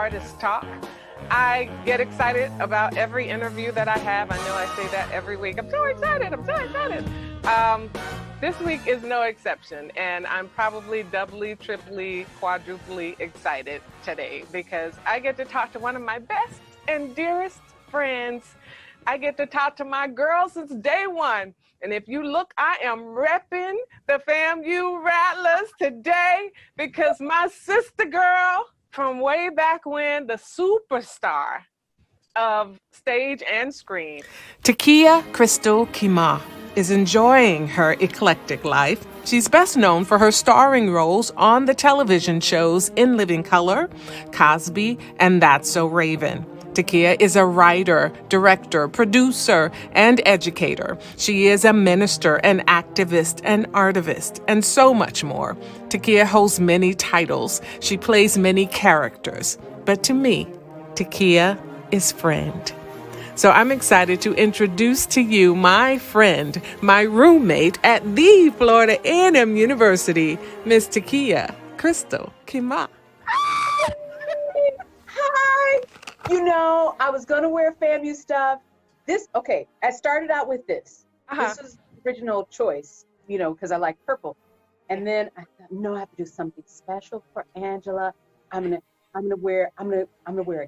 Artist Talk. I get excited about every interview that I have. I know I say that every week. I'm so excited. I'm so excited. This week is no exception, and I'm probably doubly, triply, quadruply excited today because I get to talk to one of my best and dearest friends. I get to talk to my girl since day one. And if you look, I am repping the FAMU Rattlers today because my sister girl from way back when, the superstar of stage and screen, Tkeyah Crystal Keymah, is enjoying her eclectic life. She's best known for her starring roles on the television shows In Living Color, COSBY, and That's So Raven. Tkeyah is a writer, director, producer, and educator. She is a minister, an activist, an artivist, and so much more. Tkeyah holds many titles. She plays many characters. But to me, Tkeyah is friend. So I'm excited to introduce to you my friend, my roommate at the Florida A&M University, Miss Tkeyah Crystal Keymah. Hi. You know, I was going to wear FAMU stuff. I started out with this. This was the original choice, you know, because I like purple. And then I thought, no, I have to do something special for Angela. I'm gonna wear a gown. I'm gonna wear a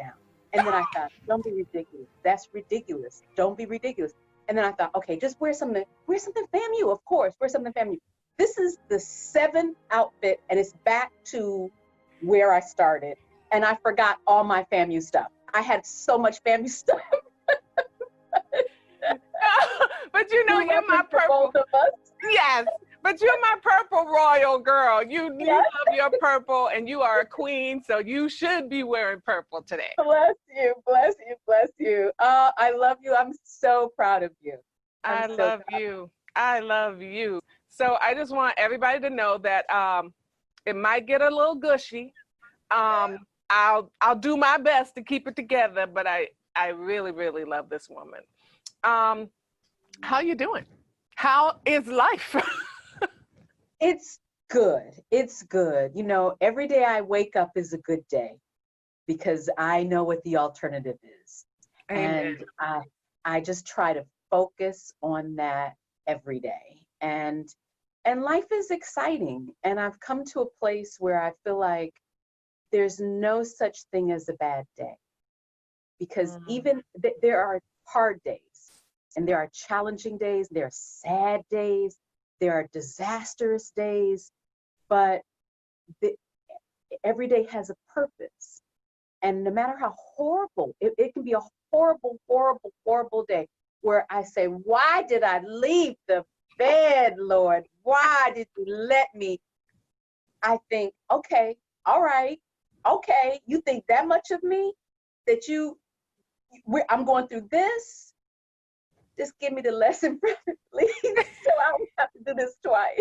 gown. And then I thought, don't be ridiculous. That's ridiculous. Don't be ridiculous. And then I thought, okay, just wear something FAMU, of course. Wear something FAMU. This is the 7th outfit, and it's back to where I started. And I forgot all my FAMU stuff. I had so much FAMU stuff. But you know, you're my purple. Both of us. Yes, but you're my purple royal girl. You love your purple, and you are a queen, so you should be wearing purple today. Bless you, bless you, bless you. I love you. I'm so proud of you. I love you. I love you. So I just want everybody to know that it might get a little gushy. I'll do my best to keep it together, but I really, really love this woman. How you doing? How is life? It's good. It's good. You know, every day I wake up is a good day because I know what the alternative is. Amen. And I just try to focus on that every day. And life is exciting. And I've come to a place where I feel like there's no such thing as a bad day, because even there are hard days, and there are challenging days, there are sad days, there are disastrous days, but every day has a purpose. And no matter how horrible, it can be a horrible, horrible, horrible day where I say, why did I leave the bed, Lord? Why did you let me? I think, okay, all right. Okay, you think that much of me, that I'm going through this? Just give me the lesson, please, so I don't have to do this twice.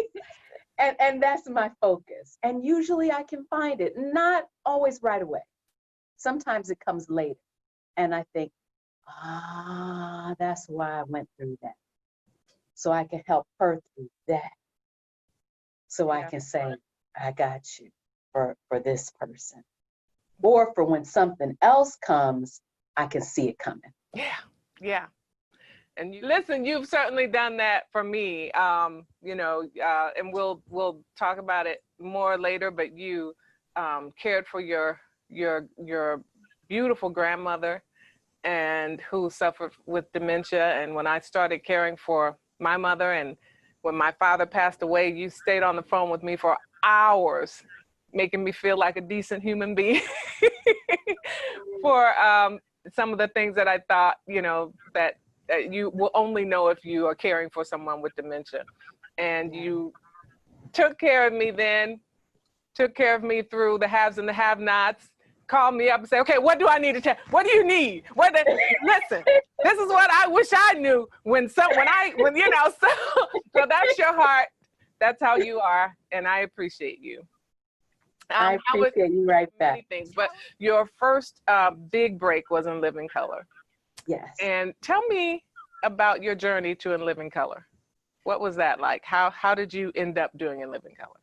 And that's my focus. And usually I can find it, not always right away. Sometimes it comes later. And I think, that's why I went through that. So I can help her through that. So I can say, I got you for this person. Or for when something else comes, I can see it coming. Yeah. And listen, you've certainly done that for me. And we'll talk about it more later. But you cared for your beautiful grandmother, and who suffered with dementia. And when I started caring for my mother, and when my father passed away, you stayed on the phone with me for hours, making me feel like a decent human being for some of the things that I thought, that you will only know if you are caring for someone with dementia. And you took care of me then, took care of me through the haves and the have-nots, called me up and say, okay, what do I need to tell? What do you need? Listen, this is what I wish I knew so that's your heart. That's how you are. And I appreciate you. I appreciate you right back. But your first big break was In Living Color. Yes. And tell me about your journey to In Living Color. What was that like? How did you end up doing In Living Color?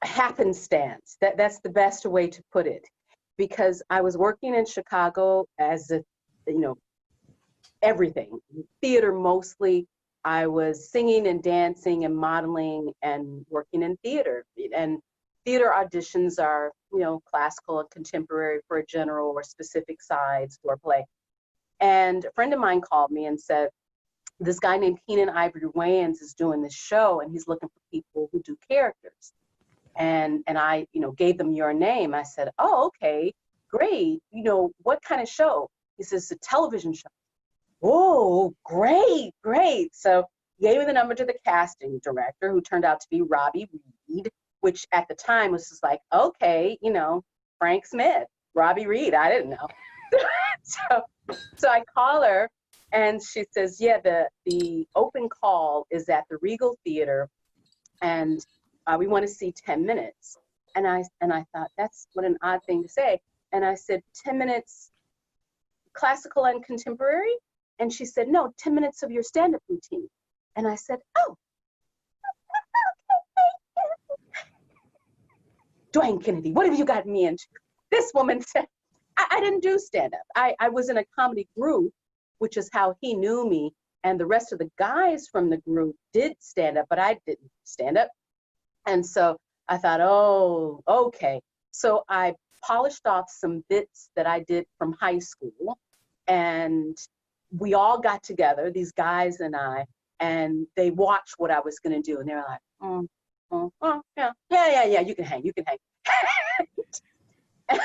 Happenstance. That's the best way to put it. because I was working in Chicago as a, everything, theater mostly. I was singing and dancing and modeling and working in theater. And theater auditions are, classical and contemporary for a general or specific sides for a play. And a friend of mine called me and said, this guy named Keenan Ivory Wayans is doing this show and he's looking for people who do characters. And I, gave them your name. I said, oh, okay, great. What kind of show? He says, it's a television show. Oh, great. So he gave me the number to the casting director, who turned out to be Robbie Reed, which at the time was just like, okay, Frank Smith, Robbie Reed, I didn't know. So I call her and she says, yeah, the open call is at the Regal Theater and we want to see 10 minutes. And I thought, that's what an odd thing to say. And I said, 10 minutes classical and contemporary? And she said, no, 10 minutes of your stand-up routine. And I said, oh, okay. Dwayne Kennedy, what have you gotten me into? This woman said, I didn't do stand-up. I was in a comedy group, which is how he knew me. And the rest of the guys from the group did stand-up, but I didn't stand up. And so I thought, oh, okay. So I polished off some bits that I did from high school. And we all got together, these guys and I, and they watched what I was going to do. And they were like, yeah, you can hang.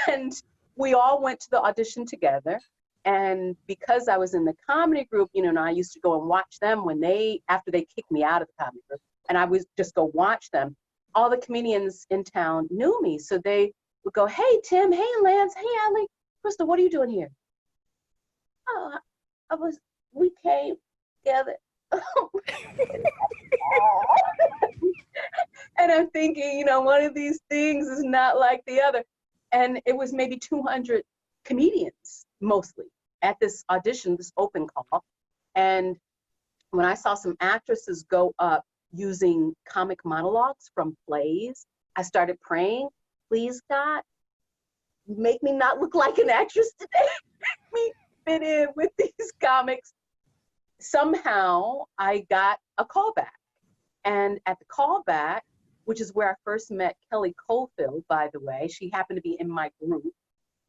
And we all went to the audition together. And because I was in the comedy group, I used to go and watch them after they kicked me out of the comedy group, and I would just go watch them. All the comedians in town knew me. So they would go, hey, Tim, hey, Lance, hey, Allie, Crystal, what are you doing here? Oh, we came together. And I'm thinking, one of these things is not like the other. And it was maybe 200 comedians, mostly, at this audition, this open call. And when I saw some actresses go up using comic monologues from plays, I started praying, please, God, make me not look like an actress today. Make me fit in with these comics. Somehow I got a callback. And at the callback, which is where I first met Kelly Cofield, by the way, she happened to be in my group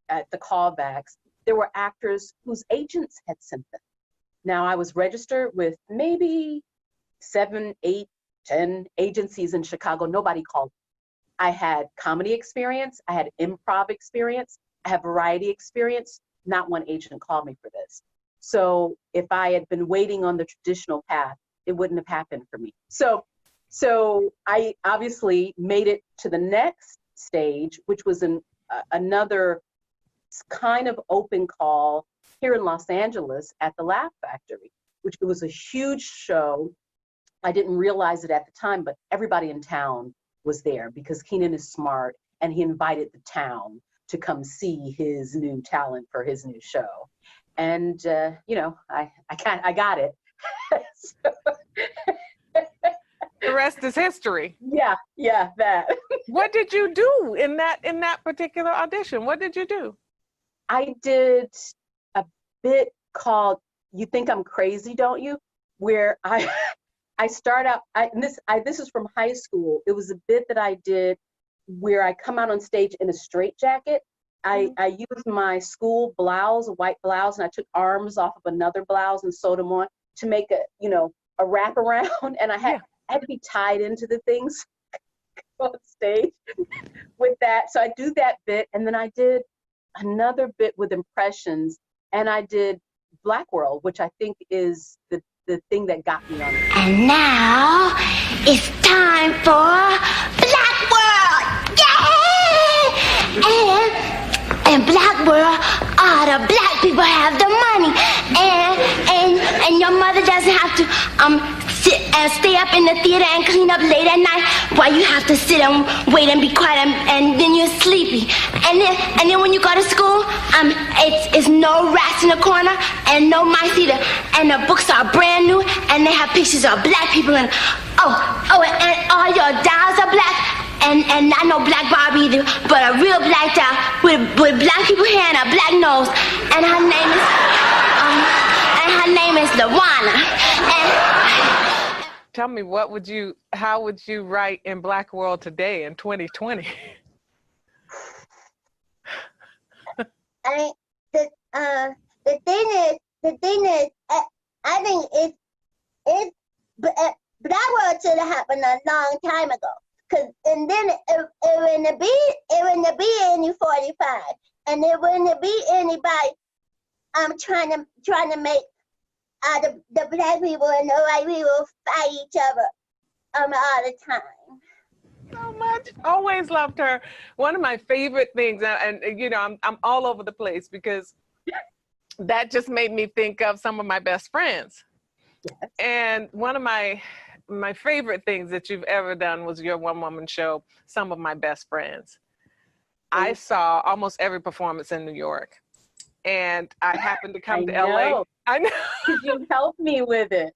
at the callbacks. There were actors whose agents had sent them. Now I was registered with maybe 7, 8, 10 agencies in Chicago. Nobody called me. I had comedy experience. I had improv experience. I had variety experience. Not one agent called me for this. So if I had been waiting on the traditional path, it wouldn't have happened for me. So I obviously made it to the next stage, which was another kind of open call here in Los Angeles at the Laugh Factory, which was a huge show. I didn't realize it at the time, but everybody in town was there because Keenan is smart and he invited the town to come see his new talent for his new show. And, I got it. So, the rest is history. Yeah, that. What did you do in that particular audition? What did you do? I did a bit called You Think I'm Crazy, Don't You? Where I start out, this is from high school. It was a bit that I did where I come out on stage in a straitjacket. I used my school blouse, a white blouse, and I took arms off of another blouse and sewed them on to make a wraparound. And I had to be tied into the things on stage with that. So I do that bit, and then I did another bit with impressions, and I did Black World, which I think is the thing that got me on it. And now it's time for Black World! Yay! And Black World, all the black people have the money, and your mother doesn't have to sit and stay up in the theater and clean up late at night while you have to sit and wait and be quiet and then you're sleepy. And then when you go to school, it's no rats in the corner and no mice either. And the books are brand new and they have pictures of black people and and all your dolls are black. and not no black Barbie either, but a real black doll with black people hair and a black nose, and her name is Lawana. And Tell me, how would you write in Black World today in 2020? The thing is, I think Black World should have happened a long time ago. And then it wouldn't be any 45, and it wouldn't be anybody trying to make the black people and the white people fight each other all the time. So much. Always loved her. One of my favorite things, and you know, I'm all over the place because that just made me think of some of my best friends. Yes. And one of my favorite things that you've ever done was your one-woman show, Some of My Best Friends. I saw almost every performance in New York, and I happened to come to LA. I know. You helped me with it.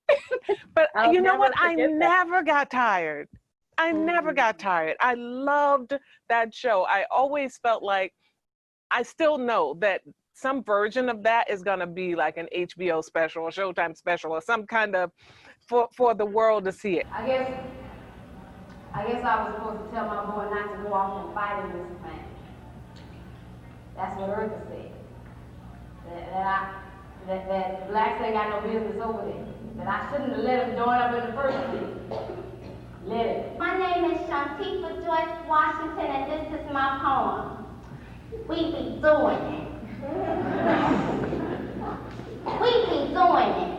But I'll you know what? never I forget that. never got tired. I never got tired. I loved that show. I always felt like, I still know that some version of that is going to be like an HBO special or Showtime special or some kind of, for the world to see it. I guess I was supposed to tell my boy not to go off and fight in this thing. That's what Eartha said. That blacks ain't got no business over there. That I shouldn't have let him join up in the first place. Let it. my name is Shantifa Joyce Washington, and this is my poem. We be doing it. We be doing it.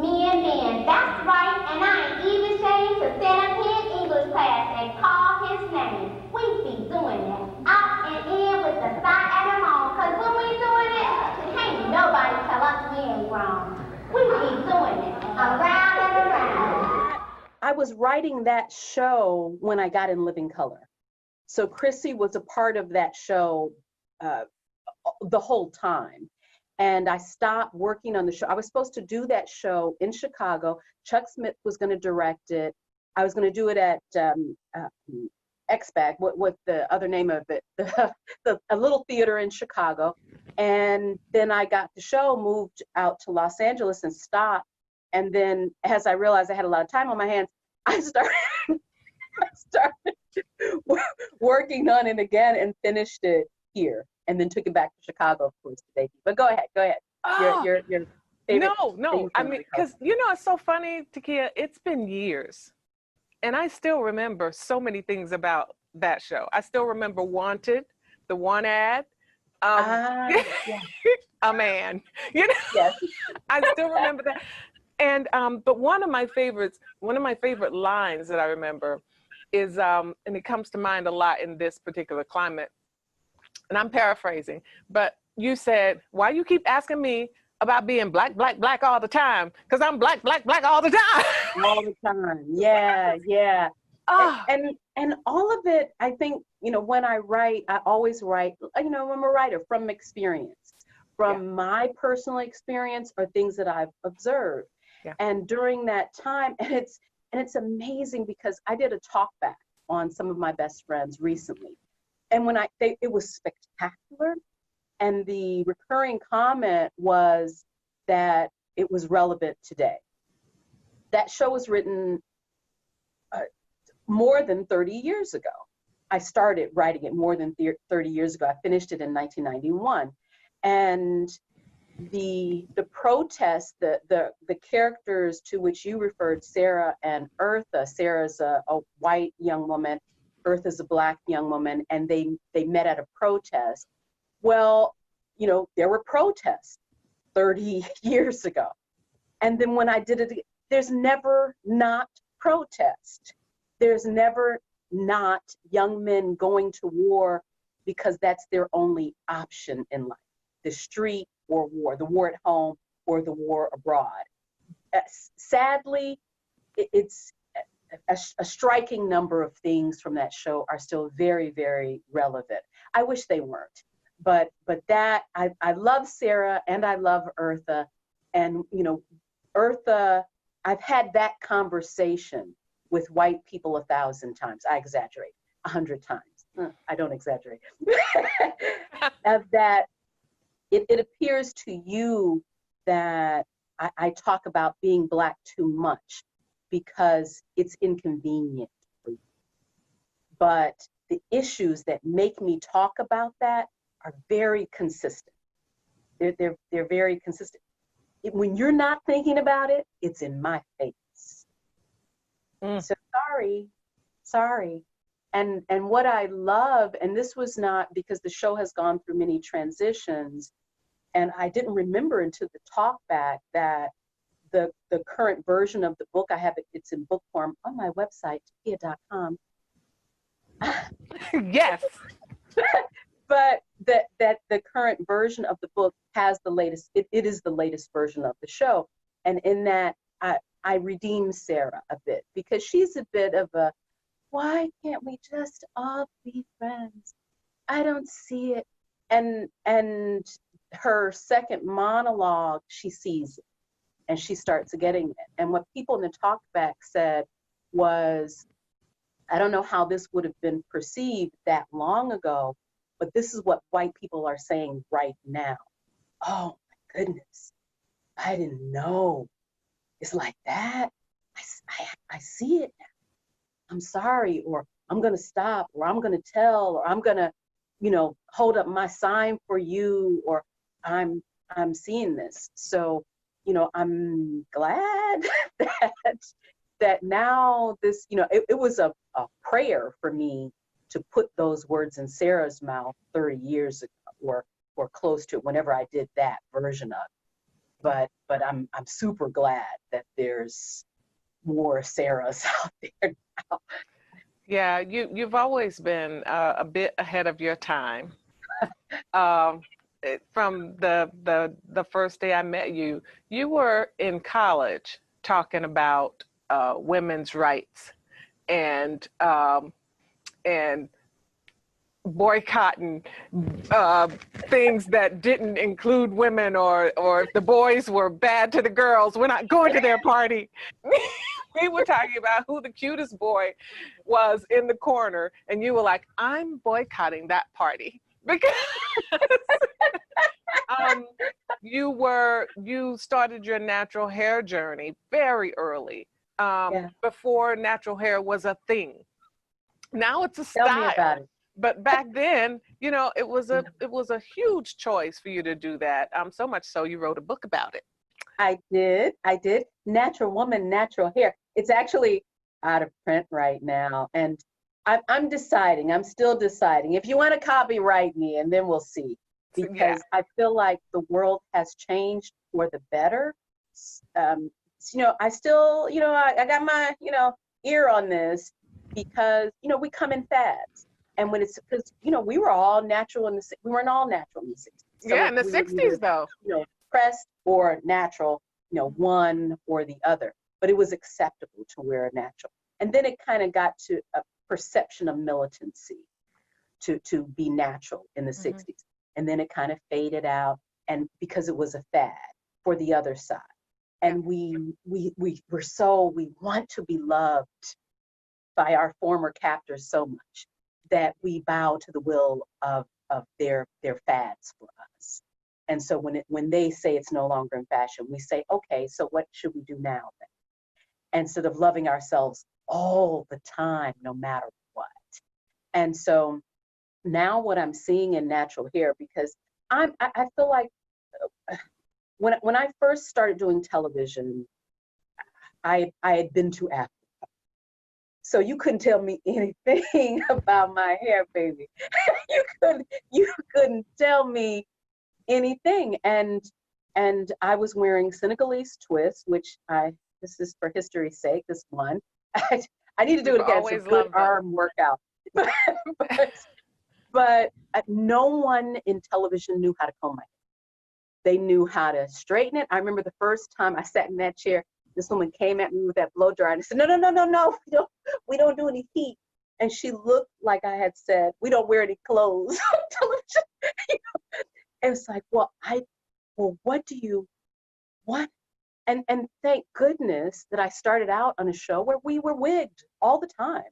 Me and Ben, that's right, and I ain't even ashamed to stand up here in English class and call his name. We be doing it, out and in with the side and the home, cause when we doing it, can't nobody tell us we ain't grown. We be doing it, around and around. I was writing that show when I got in Living Color. So Chrissy was a part of that show the whole time. And I stopped working on the show. I was supposed to do that show in Chicago. Chuck Smith was going to direct it. I was going to do it at XBAG, what the other name of it, a little theater in Chicago. And then I got the show, moved out to Los Angeles and stopped. And then as I realized I had a lot of time on my hands, I started working on it again and finished it here. And then took it back to Chicago, of course, today. But go ahead. Your favorite. No. I mean, because you know, it's so funny, Tkeyah. It's been years, and I still remember so many things about that show. I still remember Wanted, the one ad. Yeah. A man. You know. Yes. I still remember that. And but one of my favorite lines that I remember is, and it comes to mind a lot in this particular climate. And I'm paraphrasing, but you said, why you keep asking me about being black, black, black all the time? Because I'm black, black, black all the time. All the time. Yeah. Oh. And all of it, I think, you know, when I write, I always write, you know, I'm a writer from experience, from my personal experience or things that I've observed. Yeah. And during that time, and it's amazing because I did a talk back on Some of My Best Friends recently. And when it was spectacular, and the recurring comment was that it was relevant today. That show was written more than 30 years ago. I started writing it more than 30 years ago. I finished it in 1991. And the protest, the characters to which you referred, Sarah and Eartha. Sarah's a white young woman. Eartha's a black young woman, and they met at a protest. Well, you know, there were protests 30 years ago. And then when I did it, there's never not protest. There's never not young men going to war because that's their only option in life. The street or war, the war at home or the war abroad. Sadly, it's a striking number of things from that show are still very, very relevant. I wish they weren't, but that I love Sarah and I love Eartha, and you know, Eartha, I've had that conversation with white people 1,000 times. I exaggerate. 100 times. I don't exaggerate. That it appears to you that I talk about being Black too much because it's inconvenient for you. But the issues that make me talk about that are very consistent. They're very consistent. When you're not thinking about it, it's in my face. So sorry. And what I love, and this was not because the show has gone through many transitions, and I didn't remember until the talk back that the current version of the book, I have it, it's in book form on my website, Tkeyah.com. Yes. But that the current version of the book has the latest, it is the latest version of the show. And in that, I redeem Sarah a bit because she's a bit of a, why can't we just all be friends? I don't see it. And her second monologue, she sees it and she starts getting it. And what people in the talkback said was, I don't know how this would have been perceived that long ago, but this is what white people are saying right now. Oh my goodness, I didn't know. It's like that. I see it now. I'm sorry, or I'm gonna stop, or I'm gonna tell, or I'm gonna, hold up my sign for you, or I'm seeing this. So, I'm glad that now this, it was a prayer for me to put those words in Sarah's mouth 30 years ago, or close to it, whenever I did that version of it. But I'm super glad that there's more Sarahs out there now. Yeah, you've always been a bit ahead of your time. From the first day I met you, you were in college talking about women's rights and boycotting things that didn't include women, or if the boys were bad to the girls, we're not going to their party. We were talking about who the cutest boy was in the corner, and you were like, I'm boycotting that party. Because you started your natural hair journey very early, before natural hair was a thing. Now it's a style. Tell me about it. But back then, it was a huge choice for you to do that. So much so you wrote a book about it. I did. Natural Woman, Natural Hair. It's actually out of print right now. And I'm deciding, I'm still deciding. If you want to copyright me, and then we'll see. Because I feel like the world has changed for the better. I still, I got my, ear on this because, we come in fads. And when it's, because, we were all natural we weren't all natural in the 60s. So in the 60s though. Pressed or natural, one or the other. But it was acceptable to wear a natural. And then it kind of got to a perception of militancy to be natural in the 60s. And then it kind of faded out, and because it was a fad for the other side. And we want to be loved by our former captors so much that we bow to the will of their fads for us. And so when they say it's no longer in fashion, we say, okay, so what should we do now then? Instead of loving ourselves all the time, no matter what. And so now what I'm seeing in natural hair, because I feel like when I first started doing television, I had been to Africa. So you couldn't tell me anything about my hair, baby. You couldn't tell me anything. And I was wearing Senegalese twists, which this is for history's sake, this one. I need to do it again. It's a good arm workout. But no one in television knew how to comb my hair. They knew how to straighten it. I remember the first time I sat in that chair, this woman came at me with that blow dryer and I said, no, we don't do any heat. And she looked like I had said, we don't wear any clothes on television. And it's like, what do you want? And thank goodness that I started out on a show where we were wigged all the time.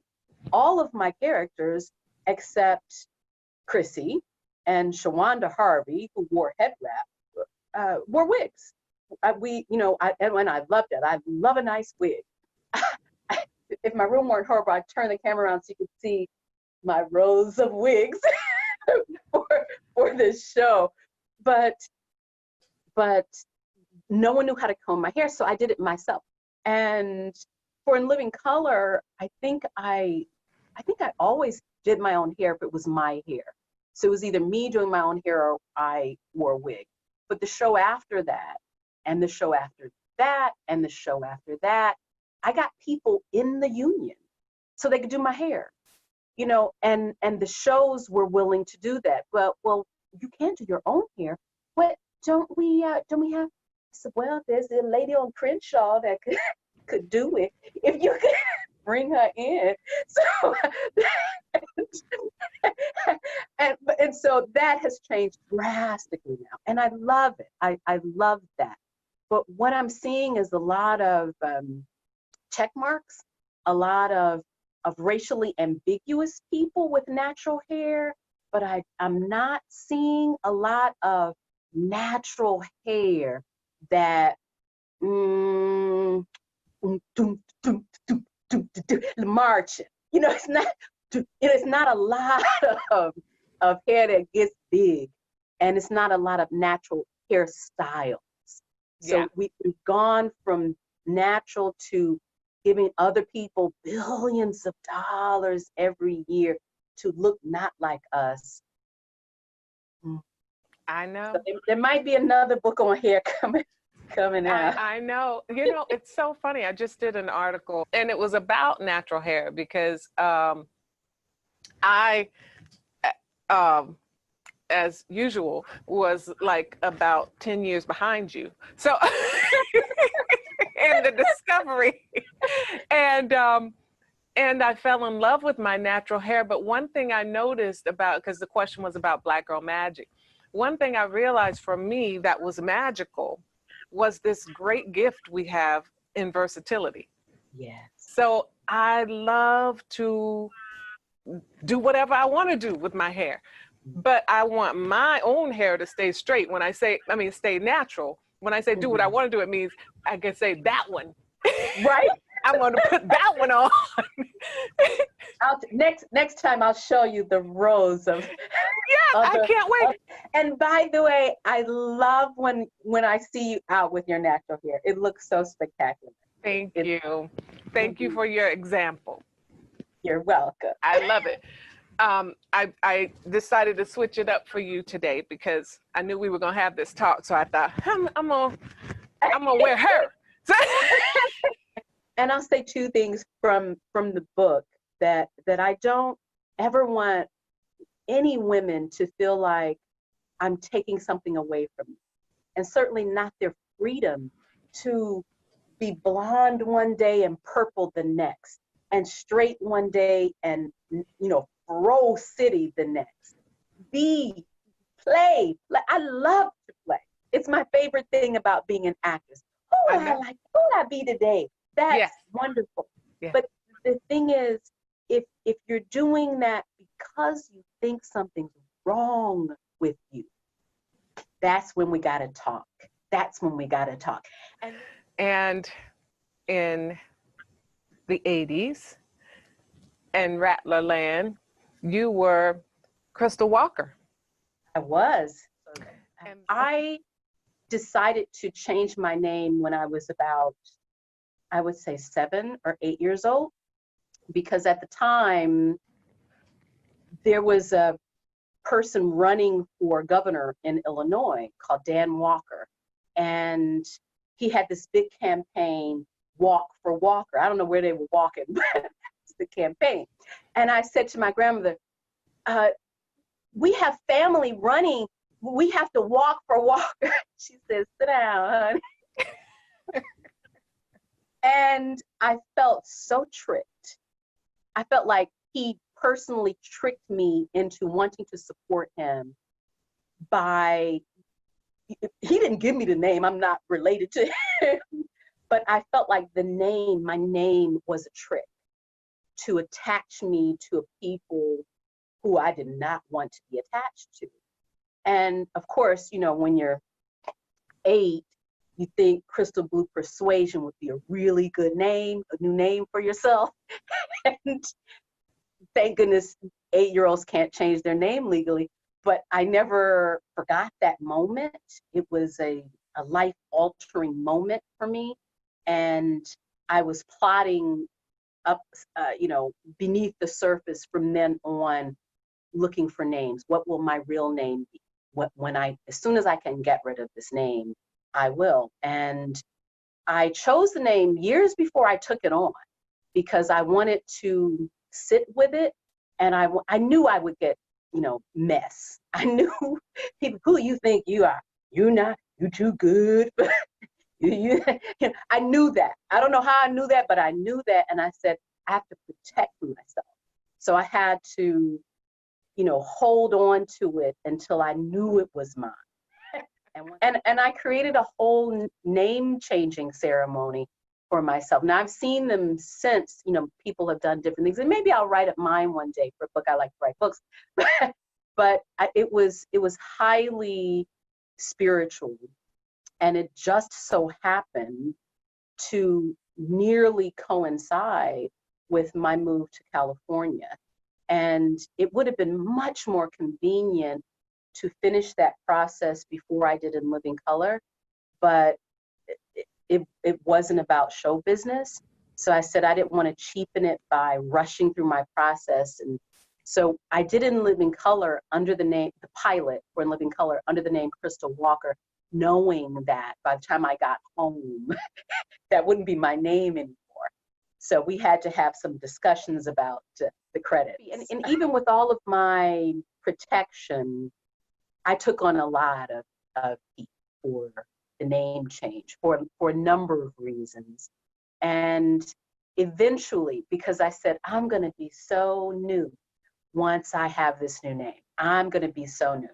all of my characters, except Chrissy and Shawanda Harvey, who wore head wrap, wore wigs. And I loved it. I love a nice wig. If my room weren't horrible, I'd turn the camera around so you could see my rows of wigs for this show. But no one knew how to comb my hair, so I did it myself. And for In Living Color, I think I always did my own hair if it was my hair. So it was either me doing my own hair or I wore a wig. But the show after that, and the show after that, and the show after that, I got people in the union so they could do my hair, you know, and the shows were willing to do that. Well, you can't do your own hair. What don't we have? I said, well, there's a lady on Crenshaw that could do it if you could bring her in. So and so that has changed drastically now, and I love it. I love that. But what I'm seeing is a lot of check marks, a lot of racially ambiguous people with natural hair, but I'm not seeing a lot of natural hair that marching. You know, it's not a lot of hair that gets big, and it's not a lot of natural hairstyles. So Yeah. we've gone from natural to giving other people billions of dollars every year to look not like us. I know. So there might be another book on hair coming out. I know. You know, it's so funny. I just did an article, and it was about natural hair because I, as usual, was like about 10 years behind you. So, in the discovery. And I fell in love with my natural hair. But one thing I noticed about, because the question was about Black Girl Magic, one thing I realized for me that was magical was this great gift we have in versatility. Yes. So I love to do whatever I want to do with my hair, but I want my own hair to stay straight. When I say, stay natural. When I say do what I want to do, it means I can say that one. Right? I want to put that one on. Next time I'll show you the rows of. Yes, I can't wait. And by the way, I love when I see you out with your natural hair. It looks so spectacular. Thank you. Thank you for your example. You're welcome. I love it. I decided to switch it up for you today because I knew we were gonna have this talk. So I thought I'm gonna wear her. And I'll say two things from the book that I don't ever want any women to feel like I'm taking something away from them, and certainly not their freedom to be blonde one day and purple the next, and straight one day and Fro City the next. Play. I love to play. It's my favorite thing about being an actress. Who would I be today? That's wonderful. Yeah. But the thing is, if you're doing that because you think something's wrong with you, that's when we gotta talk. And in the 80s and Rattler Land, you were Crystal Walker. I was. And I decided to change my name when I was about, I would say 7 or 8 years old, because at the time there was a person running for governor in Illinois called Dan Walker, and he had this big campaign, Walk for Walker. I don't know where they were walking, but it's the campaign. And I said to my grandmother, we have family running, we have to walk for Walker. She says, sit down, honey. And I felt so tricked. I felt like he personally tricked me into wanting to support him by, he didn't give me the name, I'm not related to him, but I felt like my name was a trick. to attach me to people who I did not want to be attached to. And of course, you know, when you're 8, you think Crystal Blue Persuasion would be a really good name, a new name for yourself. And thank goodness 8-year-olds can't change their name legally. But I never forgot that moment. It was a life-altering moment for me. And I was plotting up, you know, beneath the surface from then on, looking for names. What will my real name be? As soon as I can get rid of this name, I will. And I chose the name years before I took it on because I wanted to sit with it. And I knew I would get, you know, mess. I knew people, who you think you are? You're not, you too good. I knew that. I don't know how I knew that, but I knew that. And I said, I have to protect myself. So I had to, you know, hold on to it until I knew it was mine. And I created a whole name changing ceremony for myself. Now I've seen them since, you know, people have done different things, and maybe I'll write up mine one day for a book. I like to write books, but it was highly spiritual, and it just so happened to nearly coincide with my move to California. And it would have been much more convenient to finish that process before I did In Living Color, but it wasn't about show business. So I said I didn't want to cheapen it by rushing through my process. And so I did In Living Color under the name, the pilot for In Living Color under the name Crystal Walker, knowing that by the time I got home, that wouldn't be my name anymore. So we had to have some discussions about the credit. And even with all of my protection, I took on a lot of heat for the name change for a number of reasons. And eventually, because I said, I'm going to be so new once I have this new name. I'm going to be so new.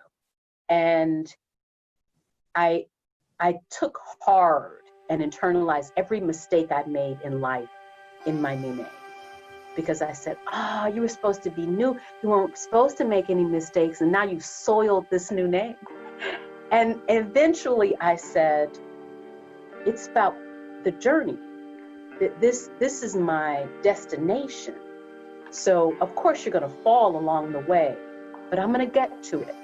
And I took hard and internalized every mistake I made in life in my new name. Because I said, you were supposed to be new. You weren't supposed to make any mistakes, and now you've soiled this new name. And eventually I said, it's about the journey. This is my destination. So of course you're gonna fall along the way, but I'm gonna get to it.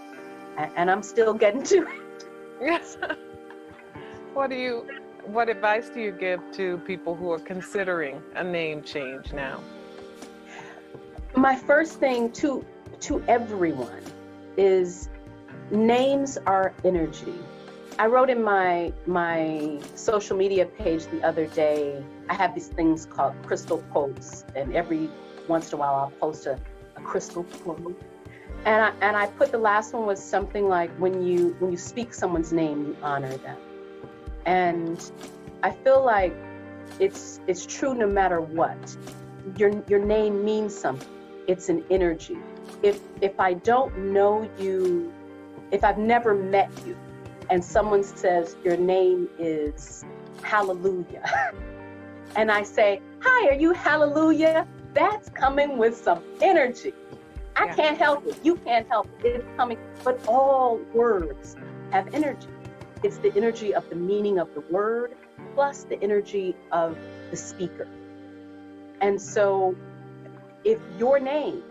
And I'm still getting to it. Yes. What advice do you give to people who are considering a name change now? My first thing to everyone is names are energy. I wrote in my social media page the other day, I have these things called crystal quotes, and every once in a while I'll post a crystal quote. And I put the last one was something like, when you speak someone's name, you honor them. And I feel like it's true no matter what. Your name means something. It's an energy. If I don't know you, if I've never met you, and someone says your name is Hallelujah, and I say, hi, are you Hallelujah? That's coming with some energy. I can't help it. You can't help it. It's coming. But all words have energy. It's the energy of the meaning of the word plus the energy of the speaker. And so if your name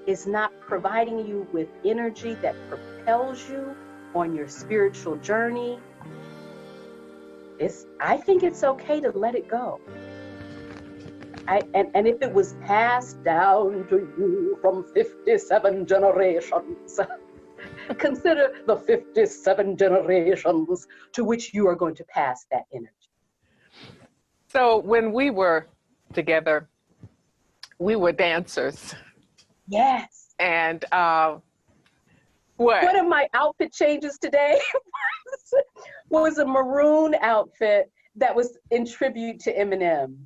is not providing you with energy that propels you on your spiritual journey, I think it's okay to let it go. And if it was passed down to you from 57 generations, consider the 57 generations to which you are going to pass that energy. So when we were together, we were dancers. Yes. And one of my outfit changes today was a maroon outfit that was in tribute to Eminem,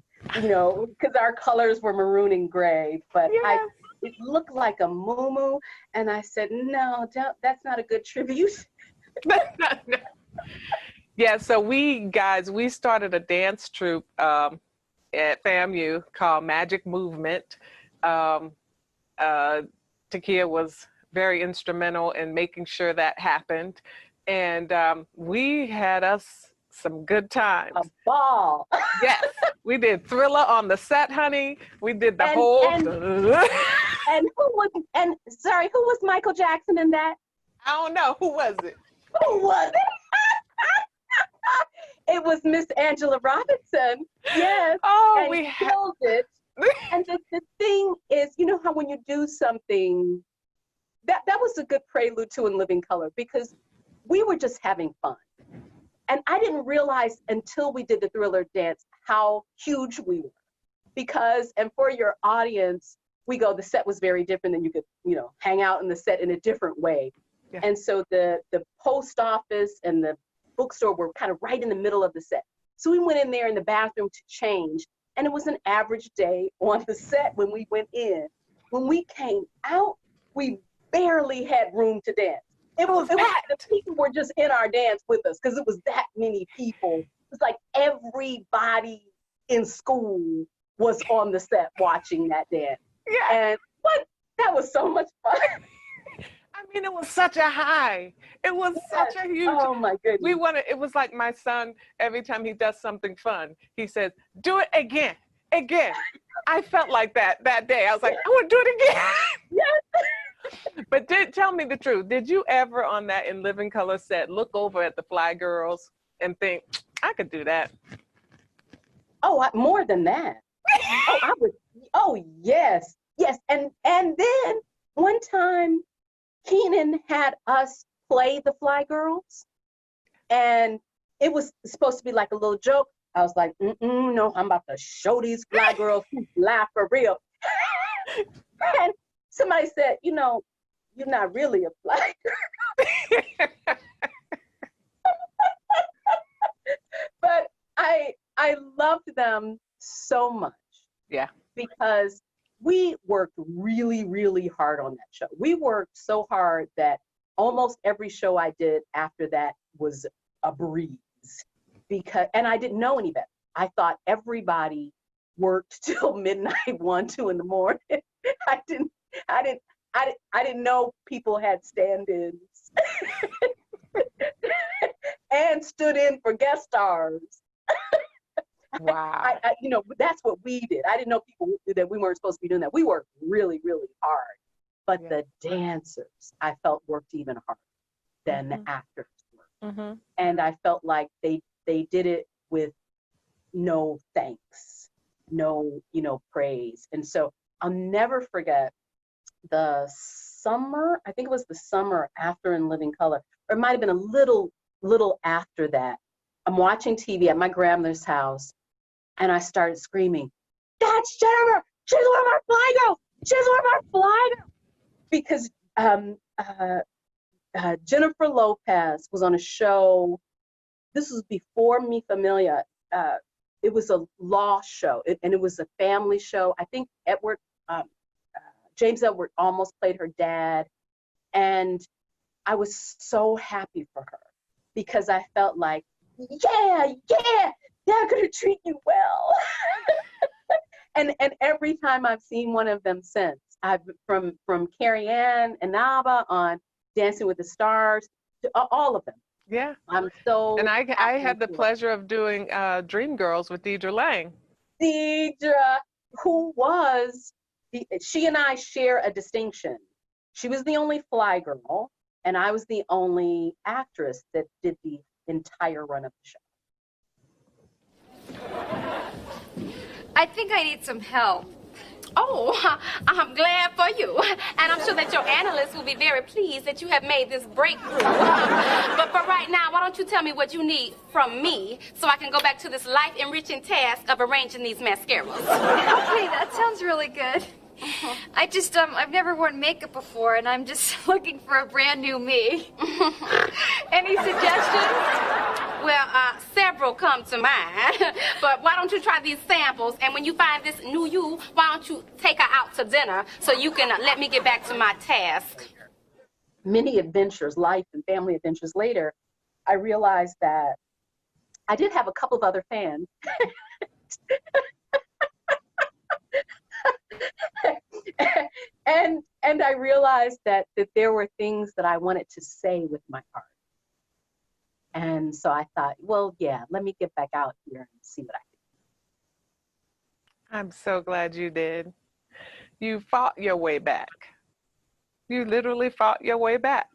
you know, because our colors were maroon and gray, but yes. It looked like a muumuu, and I said, no, that's not a good tribute. Yeah, so we started a dance troupe at FAMU called Magic Movement. Tkeyah was very instrumental in making sure that happened. And we had us some good times. A ball. Yes, we did Thriller on the set, honey. We did the whole. And who was Michael Jackson in that? I don't know. Who was it? Who was it? It was Miss Angela Robinson. Yes. Oh, and we killed it. And the thing is, you know how when you do something, that was a good prelude to In Living Color, because we were just having fun. And I didn't realize until we did the Thriller dance how huge we were. Because, and for your audience, the set was very different, and you could, hang out in the set in a different way. Yeah. And so the post office and the bookstore were kind of right in the middle of the set. So we went in there in the bathroom to change, and it was an average day on the set when we went in. When we came out, we barely had room to dance. It was the people were just in our dance with us because it was that many people. It was like everybody in school was on the set watching that dance. Yeah. And that was so much fun. I mean, it was such a high. It was such a huge. Oh my goodness. It was like my son, every time he does something fun, he says, do it again. I felt like that day. I was like, I want to do it again. Yes. But tell me the truth. Did you ever on that In Living Color set look over at the Fly Girls and think, I could do that? Oh, more than that. Yes. And then one time Keenan had us play the Fly Girls, and it was supposed to be like a little joke. I was like, no, I'm about to show these Fly Girls who laugh for real. And somebody said, you're not really a Fly Girl. But I loved them so much. Yeah. Because we worked really, really hard on that show. We worked so hard that almost every show I did after that was a breeze. And I didn't know any better. I thought everybody worked till midnight, 1, 2 in the morning. I didn't know people had stand-ins and stood in for guest stars. Wow. That's what we did. I didn't know that we weren't supposed to be doing that. We worked really, really hard. But the dancers, I felt, worked even harder than the actors worked. Mm-hmm. And I felt like they did it with no thanks, no, praise. And so I'll never forget the summer, I think it was the summer after In Living Color, or it might have been a little after that. I'm watching TV at my grandmother's house, and I started screaming, "That's Jennifer! She's one of our Fly Girls! She's one of our Fly Girls!" Because Jennifer Lopez was on a show. This was before Mi Familia. It was a law show, and it was a family show. I think James Edward almost played her dad, and I was so happy for her because I felt like, yeah, they're gonna treat you well. and every time I've seen one of them since, from Carrie Ann and Naba on Dancing with the Stars to all of them. Yeah. I'm so. And I had the pleasure of doing Dreamgirls with Deidre Lang. Deidre, who was, she and I share a distinction. She was the only Fly Girl, and I was the only actress that did the entire run of the show. I think I need some help. Oh, I'm glad for you. And I'm sure that your analysts will be very pleased that you have made this breakthrough. But for right now, why don't you tell me what you need from me so I can go back to this life-enriching task of arranging these mascaras. Okay, that sounds really good. I just, I've never worn makeup before, and I'm just looking for a brand new me. Any suggestions? Well, several come to mind. But why don't you try these samples, and when you find this new you, why don't you take her out to dinner so you can let me get back to my task? Many adventures, life and family adventures later, I realized that I did have a couple of other fans. And I realized that there were things that I wanted to say with my art. And so I thought, well, yeah, let me get back out here and see what I can. I'm so glad you did. You fought your way back. You literally fought your way back.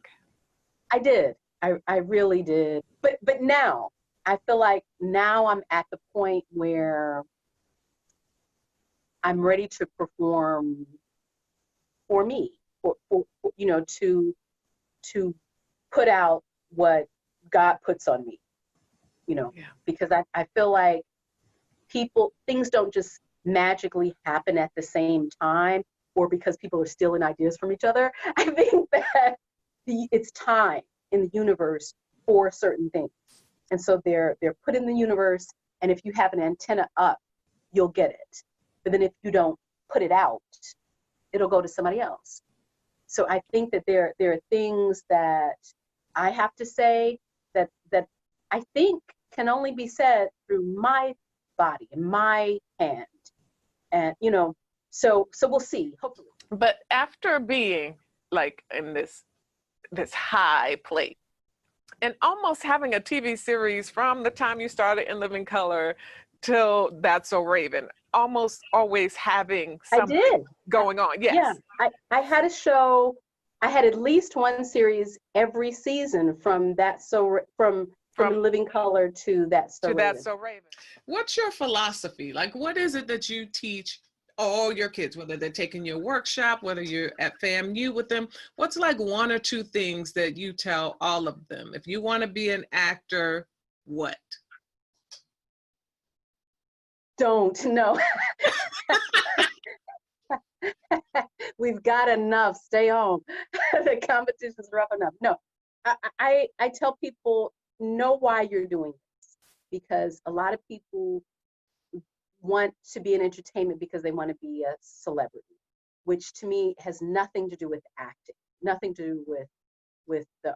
I did. I really did. But now, I feel like now I'm at the point where I'm ready to perform for me, for you know, to put out what God puts on me, you know, Yeah. because I feel like things don't just magically happen at the same time, or because people are stealing ideas from each other. I think that it's time in the universe for certain things. And so they're put in the universe, and if you have an antenna up, you'll get it. But then if you don't put it out, it'll go to somebody else. So I think that there are things that I have to say that I think can only be said through my body and my hand. And you know, so we'll see, hopefully. But after being like in this high place and almost having a TV series from the time you started in Living Color till That's So Raven, almost always having something going on. Yes. Yeah, I had a show. I had at least one series every season from Living Color to That's So Raven. What's your philosophy? Like, what is it that you teach all your kids, whether they're taking your workshop, whether you're at FAMU with them? What's like one or two things that you tell all of them? If you want to be an actor, what? Don't know. We've got enough. Stay home. The competition's rough enough. No, I tell people, know why you're doing this, because a lot of people want to be in entertainment because they want to be a celebrity, which to me has nothing to do with acting, nothing to do with the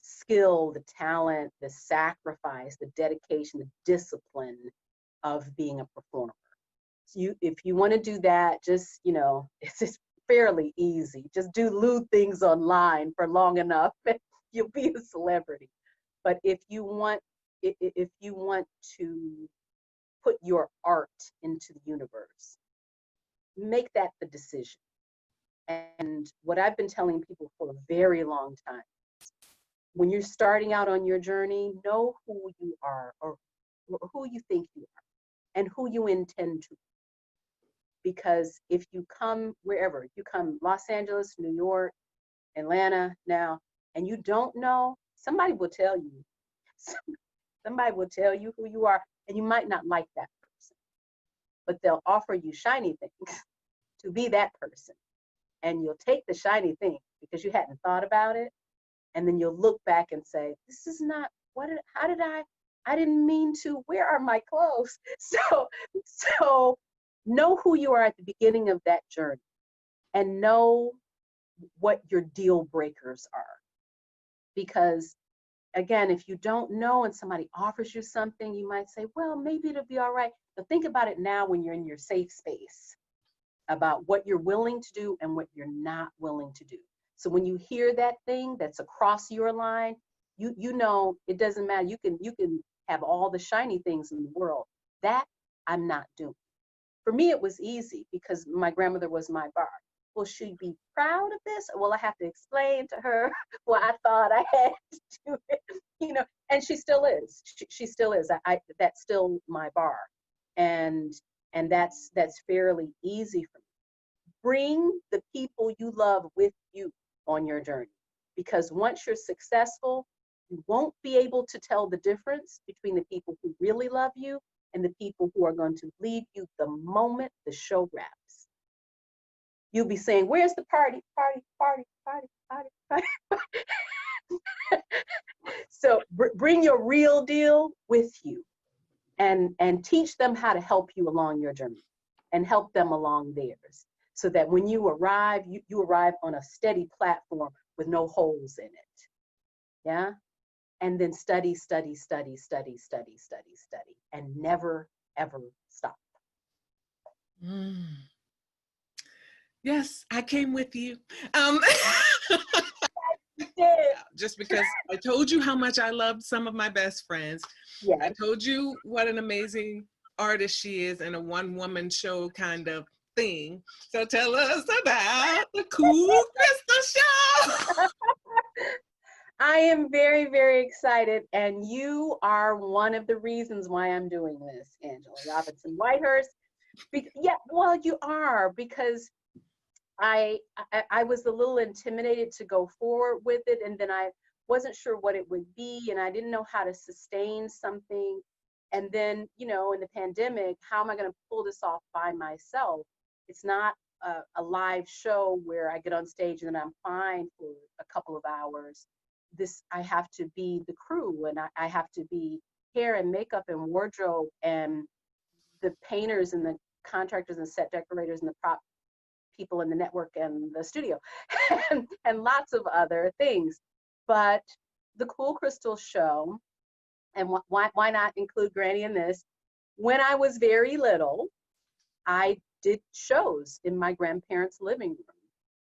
skill, the talent, the sacrifice, the dedication, the discipline of being a performer. If you want to do that, just, you know, it's just fairly easy. Just do lewd things online for long enough, you'll be a celebrity. But if you want to put your art into the universe, make that the decision. And what I've been telling people for a very long time, when you're starting out on your journey, know who you are, or who you think you are, and who you intend to be. Because if you come wherever, you come Los Angeles, New York, Atlanta now, and you don't know, somebody will tell you. Somebody will tell you who you are, and you might not like that person, but they'll offer you shiny things to be that person. And you'll take the shiny thing because you hadn't thought about it. And then you'll look back and say, this is not, I didn't mean to, where are my clothes? So know who you are at the beginning of that journey, and know what your deal breakers are. Because again, if you don't know and somebody offers you something, you might say, well, maybe it'll be all right. But think about it now when you're in your safe space, about what you're willing to do and what you're not willing to do. So when you hear that thing that's across your line, you know it doesn't matter. You can have all the shiny things in the world. That I'm not doing. For me, it was easy because my grandmother was my bar. Will she be proud of this? Or will I have to explain to her what I thought I had to do it? You know, and she still is. She still is. That's still my bar. And that's fairly easy for me. Bring the people you love with you on your journey, because once you're successful, you won't be able to tell the difference between the people who really love you and the people who are going to leave you the moment the show wraps. You'll be saying, where's the party? So bring your real deal with you, and teach them how to help you along your journey and help them along theirs, so that when you arrive, you arrive on a steady platform with no holes in it. Yeah? And then study, and never, ever stop. Mm. Yes, I came with you. Just because I told you how much I loved some of my best friends. Yes. I told you what an amazing artist she is in a one-woman show kind of thing. So tell us about the Cool Crystal Show. I am very, very excited, and you are one of the reasons why I'm doing this, Angela Robinson Whitehurst. Yeah, well, you are, because I was a little intimidated to go forward with it, and then I wasn't sure what it would be, and I didn't know how to sustain something. And then, you know, in the pandemic, how am I going to pull this off by myself? It's not a live show where I get on stage and then I'm fine for a couple of hours. I have to be the crew, and I have to be hair and makeup and wardrobe and the painters and the contractors and set decorators and the prop people in the network and the studio and lots of other things. But the Cool Crystal Show, and why not include Granny in this? When I was very little, I did shows in my grandparents' living room.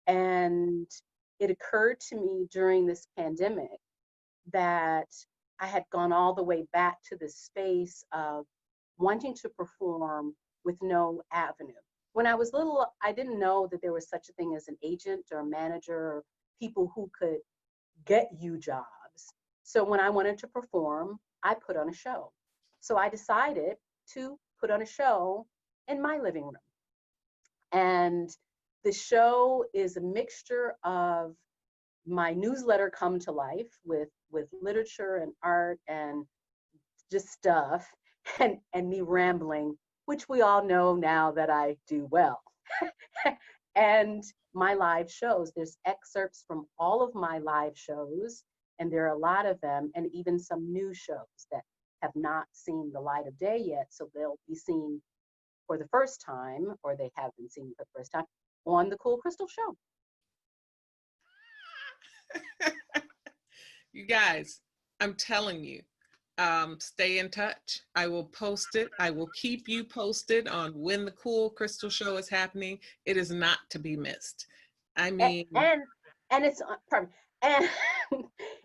And it occurred to me during this pandemic that I had gone all the way back to the space of wanting to perform with no avenue. When I was little, I didn't know that there was such a thing as an agent or a manager or people who could get you jobs. So when I wanted to perform, I put on a show. So I decided to put on a show in my living room. And the show is a mixture of my newsletter come to life with literature and art and just stuff, and me rambling, which we all know now that I do well. And my live shows, there's excerpts from all of my live shows, and there are a lot of them, and even some new shows that have not seen the light of day yet, so they'll be seen for the first time, or they have been seen for the first time, on the Cool Crystal Show. You guys, I'm telling you, stay in touch. I will post it. I will keep you posted on when the Cool Crystal Show is happening. It is not to be missed. I mean, and it's and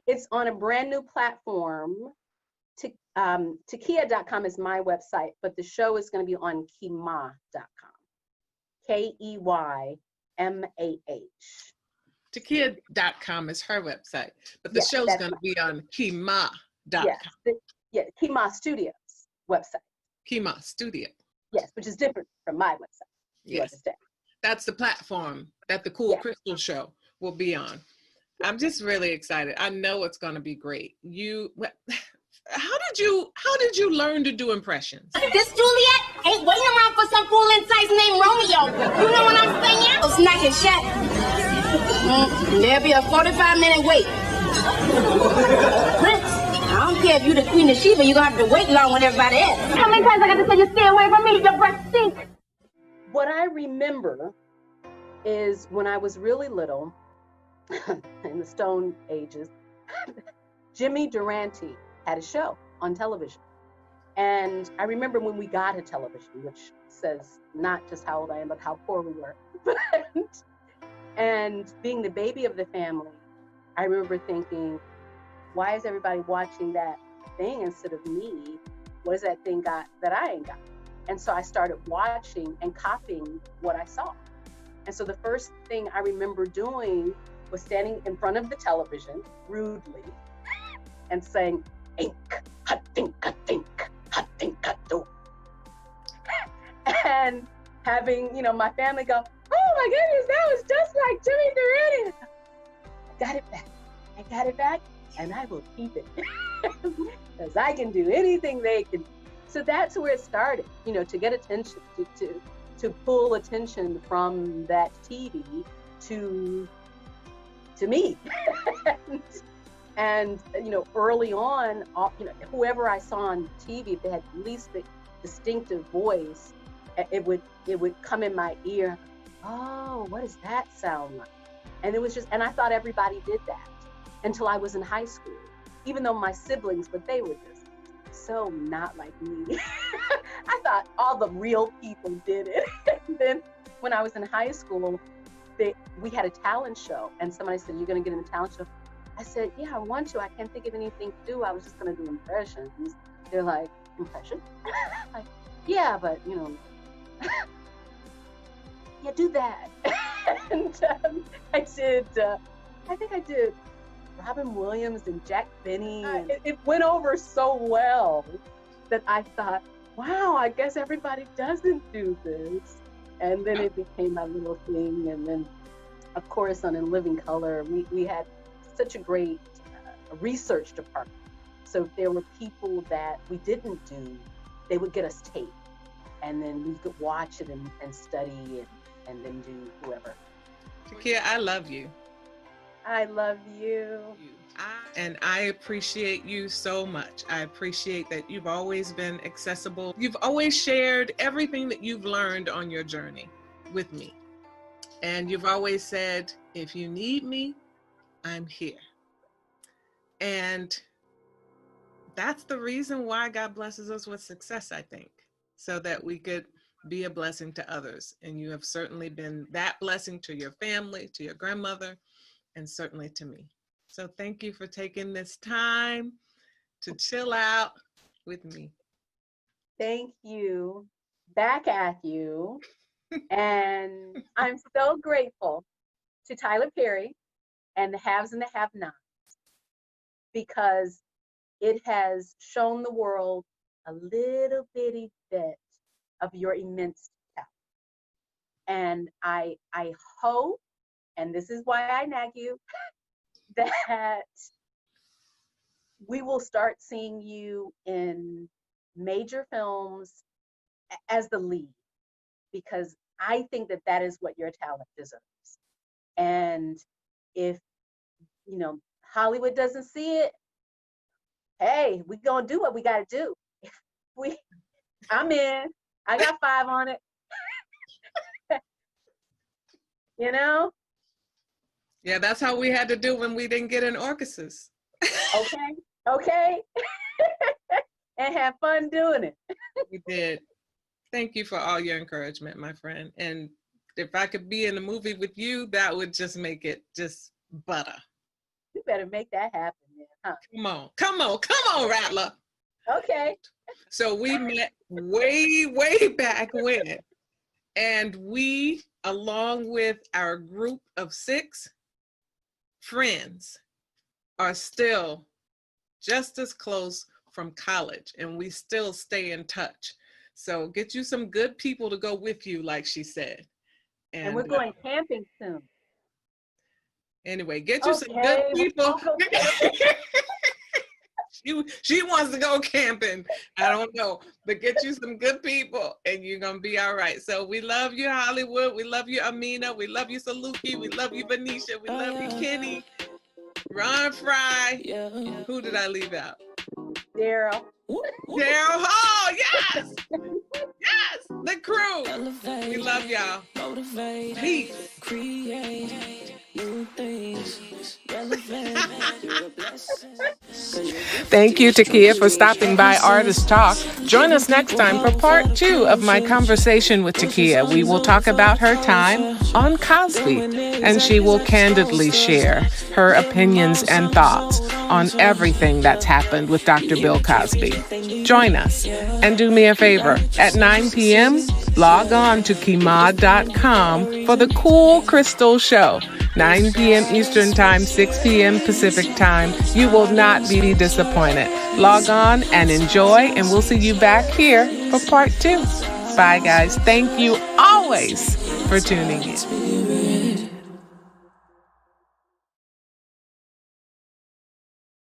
it's on a brand new platform. Tkeyah.com is my website, but the show is going to be on Keymah.com. KEYMAH. Tkeyah.com is her website, but the show's going to be on Keymah.com. Yeah, Keymah Studios website. Keymah Studio. Yes, which is different from my website. Yes, that's the platform that the Cool Crystal Show will be on. I'm just really excited. I know it's going to be great. How did you learn to do impressions? This Juliet ain't waiting around for some fool in tights named Romeo. You know what I'm saying? It's nice and shattered. There'll be a 45-minute wait. Prince, I don't care if you're the Queen of Sheba, you're going to have to wait long with everybody else. How many times I got to say you stay away from me? Your breath stinks. What I remember is when I was really little, in the Stone Ages, Jimmy Durante had a show on television. And I remember when we got a television, which says not just how old I am, but how poor we were. And being the baby of the family, I remember thinking, why is everybody watching that thing instead of me? What has that thing got that I ain't got? And so I started watching and copying what I saw. And so the first thing I remember doing was standing in front of the television rudely and saying, ink, ha-tink, ha-do. And having, my family go, oh my goodness, that was just like Jimmy Durante. I got it back, and I will keep it. Because I can do anything they can. So that's where it started, to get attention, to pull attention from that TV to me. And early on, whoever I saw on TV, if they had at least the distinctive voice, it would come in my ear. Oh, what does that sound like? And it was and I thought everybody did that until I was in high school, even though my siblings, but they were just so not like me. I thought all the real people did it. then when I was in high school, we had a talent show, and somebody said, "You're going to get in the talent show." I said, "Yeah, I want to. I can't think of anything to do. I was just going to do impressions." They're like, "Impression?" Like, yeah, but yeah, do that. And I think I did Robin Williams and Jack Benny. It went over so well that I thought, wow, I guess everybody doesn't do this. And then it became my little thing. And then, of course, on In Living Color, we had such a great research department. So if there were people that we didn't do, they would get us tape. And then we could watch it and study and then do whoever. Tkeyah, I love you. I love you. And I appreciate you so much. I appreciate that you've always been accessible. You've always shared everything that you've learned on your journey with me. And you've always said, if you need me, I'm here. And that's the reason why God blesses us with success, I think, so that we could be a blessing to others. And you have certainly been that blessing to your family, to your grandmother, and certainly to me. So thank you for taking this time to chill out with me. Thank you. Back at you. And I'm so grateful to Tyler Perry and the haves and the have-nots, because it has shown the world a little bitty bit of your immense talent. And I hope, and this is why I nag you, that we will start seeing you in major films as the lead, because I think that that is what your talent deserves. And if, Hollywood doesn't see it, hey, we're going to do what we got to do. I'm in. I got 5 on it. Yeah, that's how we had to do when we didn't get in orchestras. Okay. And have fun doing it. We did. Thank you for all your encouragement, my friend. And if I could be in a movie with you, that would just make it just butter. You better make that happen, man. Huh? Come on, Rattler. Okay. So we met way back when. And we, along with our group of 6 friends, are still just as close from college, and we still stay in touch. So get you some good people to go with you, like she said. And we're going camping soon. Anyway, get you some good people. She wants to go camping. I don't know, but get you some good people and you're going to be all right. So we love you, Hollywood. We love you, Amina. We love you, Saluki. We love you, Venetia. We love you, Kenny. Ron Fry. Who did I leave out? Daryl. Daryl Hall. Yes. Yes. The crew. We love y'all. Peace. Create new things. Thank you, Tkeyah, for stopping by Artist Talk. Join us next time for part 2 of my conversation with Tkeyah. We will talk about her time on COSBY, and she will candidly share her opinions and thoughts on everything that's happened with Dr. Bill Cosby. Join us, and do me a favor. At 9 p.m., log on to Keymah.com for the Cool Crystal Show. 9 p.m. Eastern Time, 6 p.m. Pacific Time. You will not be disappointed. Log on and enjoy, and we'll see you back here for part 2. Bye, guys. Thank you always for tuning in.